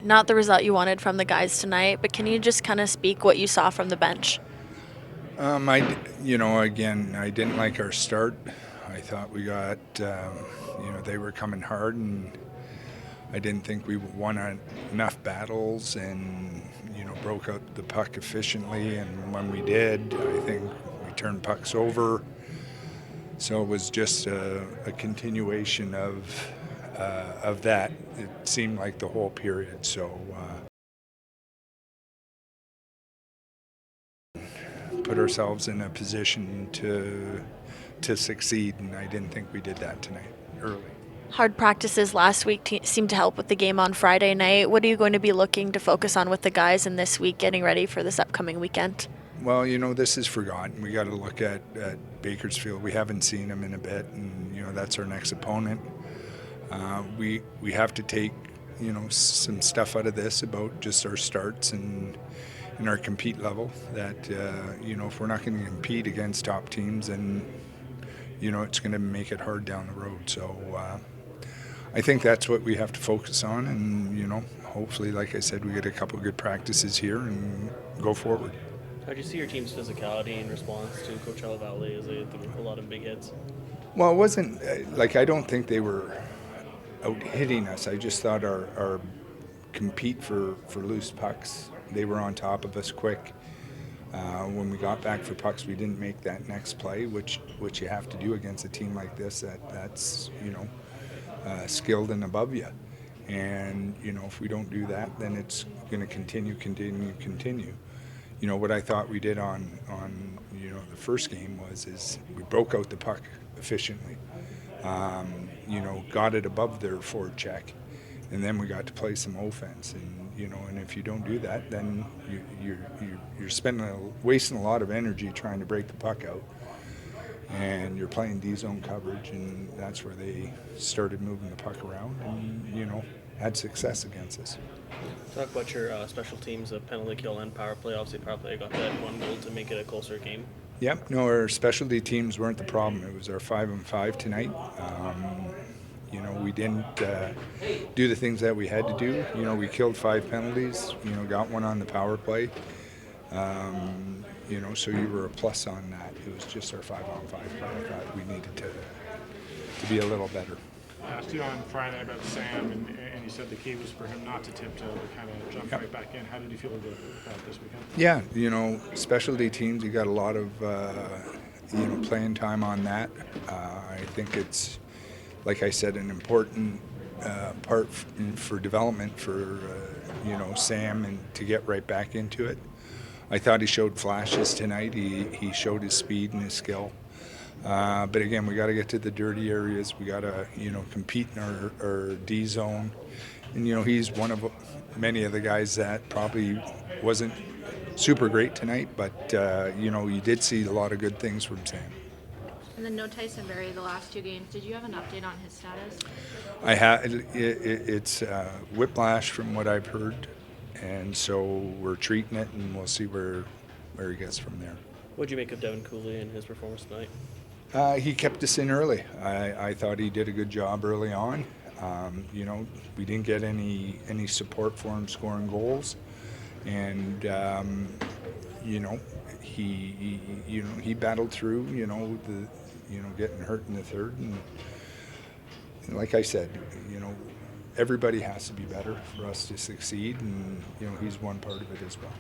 Not the result you wanted from the guys tonight, but can you just kind of speak what you saw from the bench? Again, I didn't like our start. I thought we got, they were coming hard, and I didn't think we won enough battles and, broke out the puck efficiently. And when we did, I think we turned pucks over. So it was just a continuation of that. It seemed like the whole period. So put ourselves in a position to succeed, and I didn't think we did that tonight early. Hard practices last week seemed to help with the game on Friday night. What are you going to be looking to focus on with the guys in this week, getting ready for this upcoming weekend? Well, this is forgotten. We got to look at Bakersfield. We haven't seen them in a bit, and that's our next opponent. We have to take some stuff out of this about just our starts and our compete level. That if we're not going to compete against top teams, then it's going to make it hard down the road. So I think that's what we have to focus on, and hopefully, like I said, we get a couple of good practices here and go forward. How do you see your team's physicality in response to Coach Valley as they threw a lot of big hits? Well, it wasn't I don't think they were out hitting us. I just thought our compete for loose pucks, they were on top of us quick. When we got back for pucks, we didn't make that next play, which you have to do against a team like this that's skilled and above you. And if we don't do that, then it's going to continue. What I thought we did on the first game is we broke out the puck efficiently. Got it above their forward check, and then we got to play some offense. And if you don't do that, then you're wasting a lot of energy trying to break the puck out, and you're playing D-zone coverage, and that's where they started moving the puck around and had success against us. Talk about your special teams, penalty kill and power play. Obviously, power play got that one goal to make it a closer game. Yep. No, our specialty teams weren't the problem. It was our 5-on-5 tonight. We didn't do the things that we had to do. We killed 5 penalties. Got one on the power play. So you were a plus on that. It was just our 5-on-5 play. I thought we needed to be a little better. I asked you on Friday about Sam, and you said the key was for him not to tiptoe, to kind of jump right back in. How did you feel about this weekend? Yeah, specialty teams, you got a lot of playing time on that. I think it's, like I said, an important part for development for Sam, and to get right back into it. I thought he showed flashes tonight. He showed his speed and his skill. But again, we got to get to the dirty areas. We got to, compete in our D zone. And, he's one of many of the guys that probably wasn't super great tonight, but, you did see a lot of good things from Sam. And then no Tyson Berry the last 2 games. Did you have an update on his status? I have. It's whiplash from what I've heard, and so we're treating it, and we'll see where he gets from there. What did you make of Devin Cooley and his performance tonight? He kept us in early. I thought he did a good job early on. We didn't get any support for him scoring goals, and he battled through. Getting hurt in the third, and like I said, everybody has to be better for us to succeed, and he's one part of it as well.